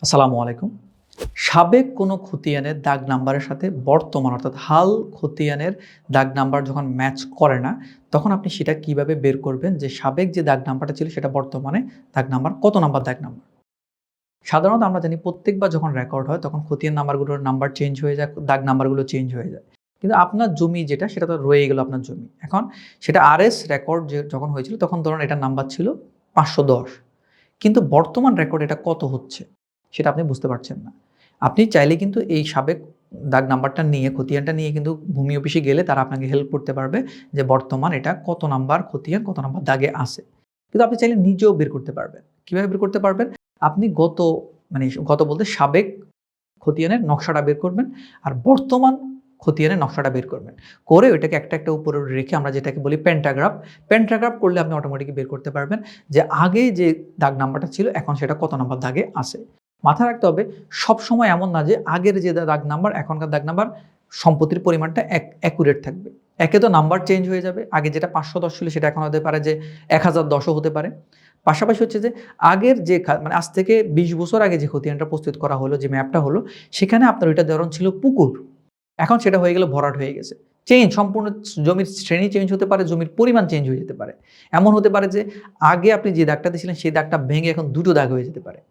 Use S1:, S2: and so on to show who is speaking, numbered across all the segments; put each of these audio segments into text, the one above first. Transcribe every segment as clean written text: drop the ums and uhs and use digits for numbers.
S1: আসসালামু আলাইকুম। সাবেক কোনো খতিয়ানের দাগ নাম্বারের সাথে বর্তমান অর্থাৎ হাল খতিয়ানের দাগ নাম্বার যখন ম্যাচ করে না, তখন আপনি সেটা কিভাবে বের করবেন যে সাবেক যে দাগ নাম্বারটা ছিল সেটা বর্তমানে দাগ নাম্বার কত নাম্বার দাগ নাম্বার? সাধারণত আমরা জানি প্রত্যেকবার যখন রেকর্ড হয় তখন খতিয়ান নাম্বারগুলোর নাম্বার চেঞ্জ হয়ে যায়, দাগ নাম্বারগুলো চেঞ্জ হয়ে যায়। কিন্তু আপনার জমি যেটা সেটা তো রয়ে গেল আপনার জমি। এখন সেটা আরএস রেকর্ড যখন হয়েছিল তখন ধরুন এটার নাম্বার ছিল ৫১০। কিন্তু বর্তমান রেকর্ড এটা কত হচ্ছে সেটা আপনি বুঝতে পারছেন না। আপনি চাইলে কিন্তু এই সাবেক দাগ নাম্বারটা নিয়ে খতিয়ানটা নিয়ে কিন্তু ভূমি অফিসে গেলে তারা আপনাকে হেল্প করতে পারবে যে বর্তমান এটা কত নাম্বার খতিয়ান, কত নাম্বার দাগে আছে। কিন্তু আপনি চাইলে নিজেও বের করতে পারবেন। কিভাবে বের করতে পারবেন? আপনি গত বলতে সাবেক খতিয়ানের নকশাটা বের করবেন আর বর্তমান খতিয়ানের নকশাটা বের করবেন। করে ওইটাকে একটা, একটা উপরে রেখে আমরা যেটাকে বলি পেন্টাগ্রাফ। পেন্টাগ্রাফ করলে আপনি অটোমেটিকলি বের করতে পারবেন যে আগে যে দাগ নাম্বারটা ছিল এখন সেটা কত নাম্বার দাগে আছে। মাথায় রাখতে হবে সবসময় এমন না যে আগের যে দাগ নাম্বার এখনকার দাগ নাম্বার সম্পত্তির পরিমাণটা অ্যাকুরেট থাকবে। একে তো নাম্বার চেঞ্জ হয়ে যাবে। আগে যেটা ৫১০ ছিল সেটা এখন হতে পারে যে ১০১০ ও হতে পারে। পাশাপাশি হচ্ছে যে আগের যে মানে আজ থেকে ২০ বছর আগে যে খতিয়ানটা প্রস্তুত করা হলো, যে ম্যাপটা হলো, সেখানে আপনার ওইটা ধরুন ছিল পুকুর। এখন সেটা হয়ে গেল ভরাট হয়ে গেছে। সম্পূর্ণ জমির শ্রেণী চেঞ্জ হতে পারে, জমির পরিমাণ চেঞ্জ হয়ে যেতে পারে। এমন হতে পারে যে আগে আপনি যে দাগটা দিয়েছিলেন সেই দাগটা ভেঙে এখন ২ টো দাগ হয়ে যেতে পারে।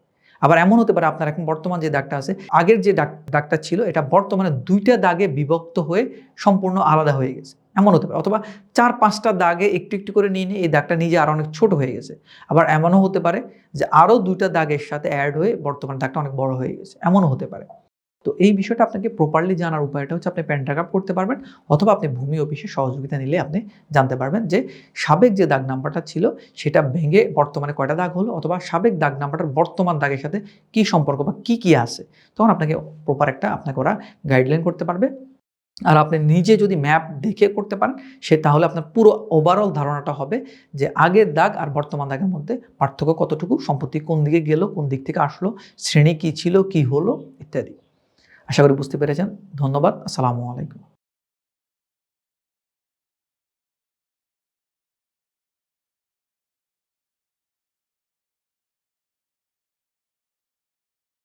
S1: আবার এমন হতে পারে আপনার এখন বর্তমান যে দাগটা আছে, আগের যে দাগটা ছিল এটা বর্তমানে ২ টা দাগে বিভক্ত হয়ে সম্পূর্ণ আলাদা হয়ে গেছে। এমন হতে পারে। অথবা ৪-৫ টা দাগে একটু, একটু করে নিয়ে এই দাগটা নিজে আরো অনেক ছোট হয়ে গেছে। আবার এমনও হতে পারে যে আরো ২ টা দাগের সাথে এড হয়ে বর্তমান দাগটা অনেক বড় হয়ে গেছে। এমনও হতে পারে। তো এই বিষয়টা আপনাকে প্রপারলি জানার উপায়টা হচ্ছে আপনি প্যান্টাগ্রাফ করতে পারবেন, অথবা আপনি ভূমি অফিসে সহযোগিতা নিলে আপনি জানতে পারবেন যে সাবেক যে দাগ নাম্বারটা ছিল সেটা ভেঙে বর্তমানে কয়টা দাগ হলো, অথবা সাবেক দাগ নাম্বারটার বর্তমান দাগের সাথে কি সম্পর্ক বা কি আছে। তখন আপনাকে প্রপার একটা আপনাকে ওরা গাইডলাইন করতে পারবে। আর আপনি নিজে যদি ম্যাপ দেখে করতে পারেন তাহলে আপনার পুরো ওভারঅল ধারণাটা হবে যে আগের দাগ আর বর্তমান দাগের মধ্যে পার্থক্য কতটুকু, সম্পত্তি কোন দিকে গেল, কোন দিক থেকে আসলো, শ্রেণী কি ছিল, কি হলো ইত্যাদি। আশা করি বুঝতে পেরেছেন। ধন্যবাদ। আসসালামু আলাইকুম।